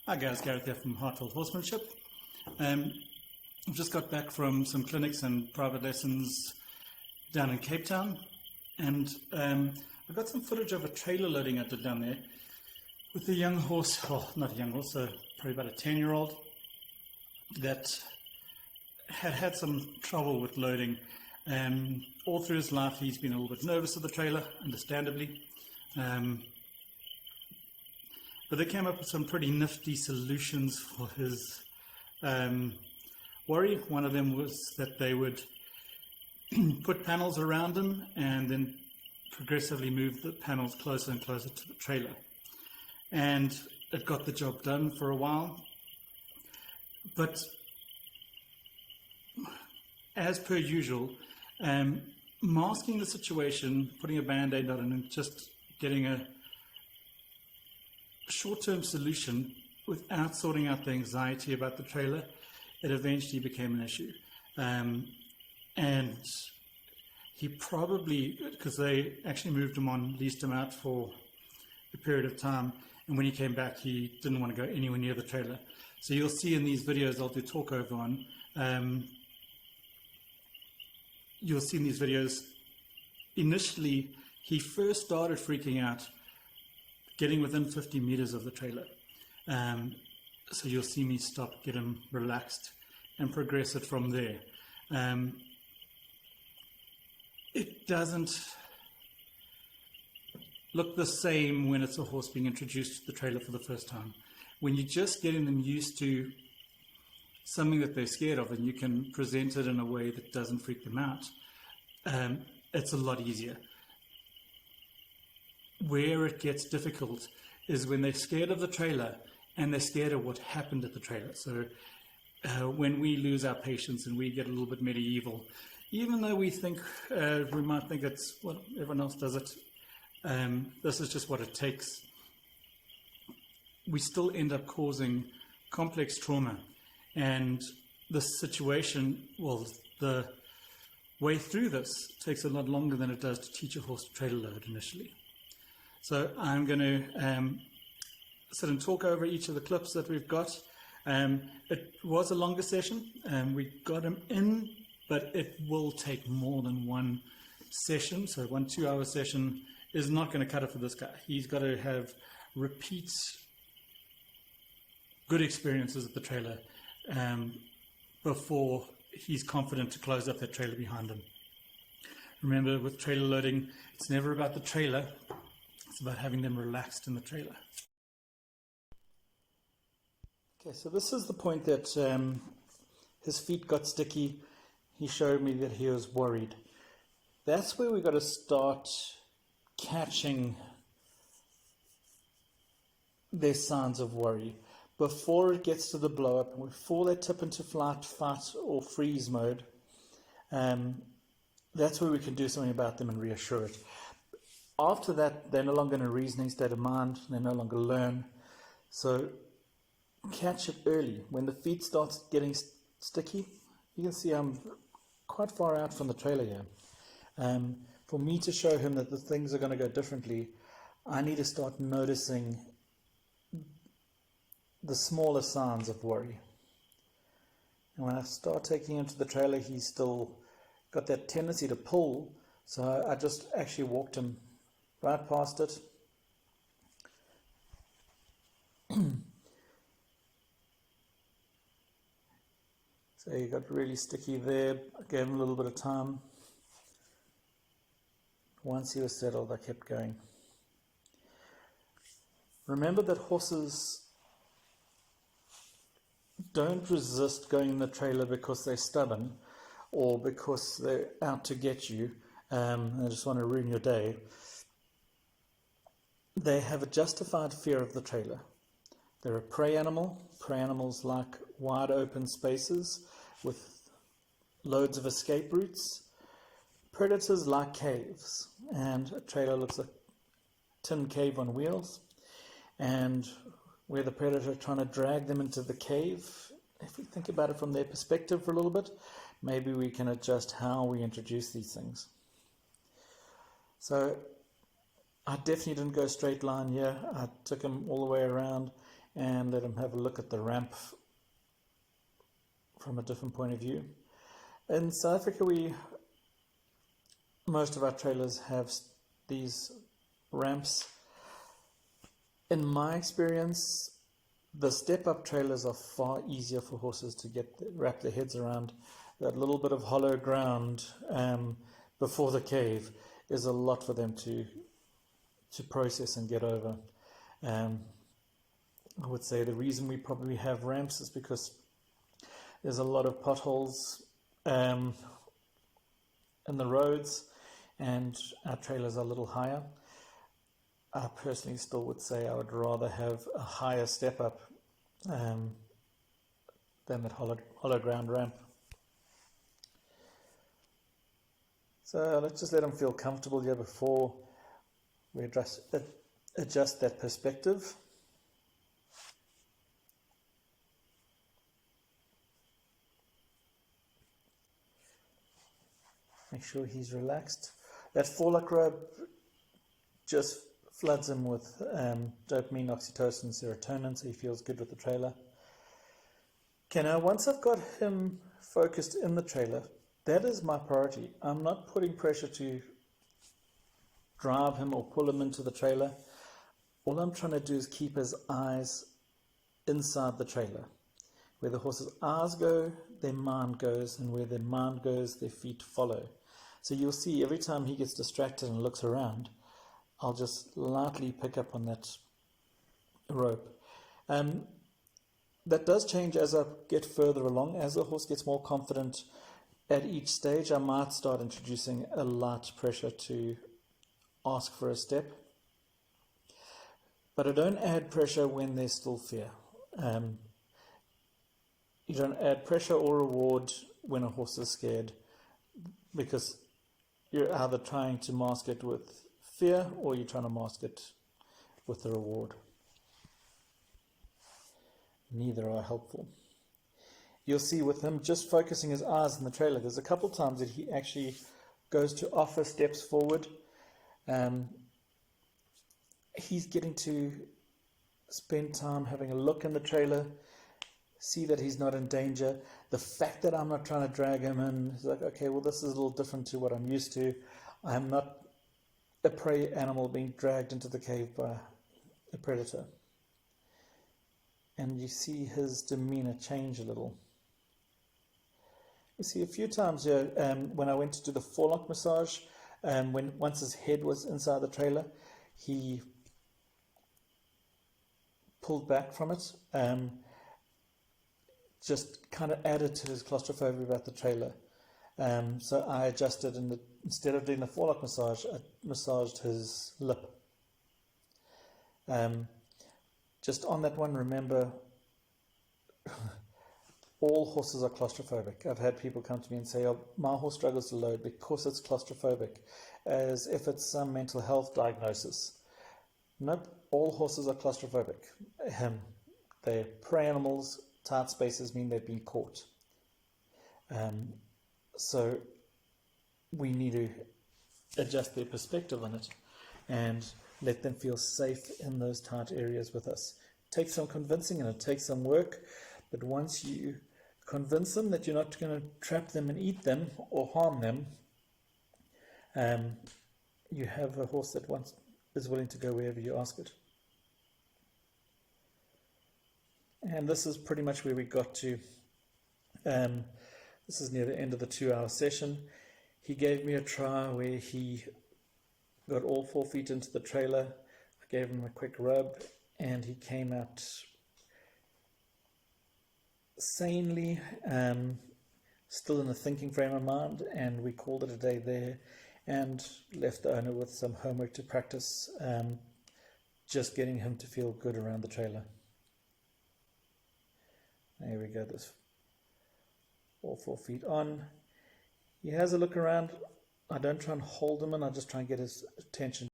Hi guys, Gareth here from Heartfelt Horsemanship. I've just got back from some clinics and private lessons down in Cape Town, and I've got some footage of a trailer loading I did down there with a young horse, well not a young horse, probably about a 10-year-old that had some trouble with loading. All through his life he's been a little bit nervous of the trailer, understandably. But they came up with some pretty nifty solutions for his worry. One of them was that they would put panels around him and then progressively move the panels closer and closer to the trailer. And it got the job done for a while. But as per usual, masking the situation, putting a band-aid on it and just getting a short-term solution without sorting out the anxiety about the trailer, it eventually became an issue. And he probably, because they actually moved him on, leased him out for a period of time, and when he came back he didn't want to go anywhere near the trailer. So you'll see in these videos I'll do talk over on, you'll see in these videos, initially he first started freaking out getting within 50 meters of the trailer. So you'll see me stop, get him relaxed, and progress it from there. It doesn't look the same when it's a horse being introduced to the trailer for the first time. When you're just getting them used to something that they're scared of and you can present it in a way that doesn't freak them out, it's a lot easier. Where it gets difficult is when they're scared of the trailer and they're scared of what happened at the trailer. So when we lose our patience and we get a little bit medieval, even though we think, we might think it's, well, everyone else does it, this is just what it takes, we still end up causing complex trauma. And the situation, well, the way through this takes a lot longer than it does to teach a horse to trailer load initially. So I'm going to sit and talk over each of the clips that we've got. It was a longer session. We got him in, but it will take more than one session. So 1 2-hour session is not going to cut it for this guy. He's got to have repeat good experiences at the trailer before he's confident to close up that trailer behind him. Remember, with trailer loading, it's never about the trailer. It's about having them relaxed in the trailer. Okay, so this is the point that his feet got sticky. He showed me that he was worried. That's where we've got to start catching their signs of worry before it gets to the blow up, before they tip into flight, fight, or freeze mode. That's where we can do something about them and reassure it. After that, they're no longer in a reasoning state of mind. They no longer learn. So catch it early. When the feet start getting sticky, you can see I'm quite far out from the trailer here. For me to show him that the things are going to go differently, I need to start noticing the smaller signs of worry. And when I start taking him to the trailer, he's still got that tendency to pull. So I just actually walked him right past it. So he got really sticky there. I gave him a little bit of time. Once he was settled, I kept going. Remember that horses don't resist going in the trailer because they're stubborn or because they're out to get you and they just want to ruin your day. They have a justified fear of the trailer. They're a prey animal. Prey animals like wide open spaces with loads of escape routes. Predators like caves, and a trailer looks like a tin cave on wheels. And where the predator trying to drag them into the cave, if we think about it from their perspective for a little bit, maybe we can adjust how we introduce these things. So I definitely didn't go straight line here. I took him all the way around and let him have a look at the ramp from a different point of view. In South Africa, most of our trailers have these ramps. In my experience, the step-up trailers are far easier for horses to wrap their heads around. That little bit of hollow ground before the cave is a lot for them to process and get over. I would say the reason we probably have ramps is because there's a lot of potholes in the roads, and our trailers are a little higher. I personally still would say I would rather have a higher step up than that hollow ground ramp. So let's just let them feel comfortable here before we adjust that perspective. Make sure he's relaxed. That forelock rub just floods him with dopamine, oxytocin, serotonin, so he feels good with the trailer. Okay, now once I've got him focused in the trailer, that is my priority. I'm not putting pressure to drive him or pull him into the trailer. All I'm trying to do is keep his eyes inside the trailer. Where the horse's eyes go, their mind goes, and where their mind goes, their feet follow. So you'll see every time he gets distracted and looks around, I'll just lightly pick up on that rope. That does change as I get further along. As the horse gets more confident at each stage, I might start introducing a light pressure to ask for a step. But I don't add pressure when there's still fear. You don't add pressure or reward when a horse is scared, because you're either trying to mask it with fear or you're trying to mask it with the reward. Neither are helpful. You'll see with him just focusing his eyes in the trailer, there's a couple times that he actually goes to offer steps forward. He's getting to spend time having a look in the trailer, see that he's not in danger. The fact that I'm not trying to drag him in, he's like, okay, well, this is a little different to what I'm used to. I'm not a prey animal being dragged into the cave by a predator. And you see his demeanor change a little. You see a few times here, when I went to do the forelock massage, once his head was inside the trailer, he pulled back from it. Just kind of added to his claustrophobia about the trailer. So I adjusted, and instead of doing the forelock massage, I massaged his lip. Just on that one, remember, all horses are claustrophobic. I've had people come to me and say, oh, my horse struggles to load because it's claustrophobic, as if it's some mental health diagnosis. Nope, all horses are claustrophobic. They're prey animals. Tight spaces mean they've been caught. So we need to adjust their perspective on it and let them feel safe in those tight areas with us. It takes some convincing and it takes some work, but once you convince them that you're not going to trap them and eat them or harm them, you have a horse that is willing to go wherever you ask it. And this is pretty much where we got to. This is near the end of the 2-hour session. He gave me a try where he got all 4 feet into the trailer. I gave him a quick rub and he came out sanely, still in a thinking frame of mind, and we called it a day there and left the owner with some homework to practice, just getting him to feel good around the trailer. There we go, this all 4 feet on. He has a look around. I don't try and hold him in, I just try and get his attention.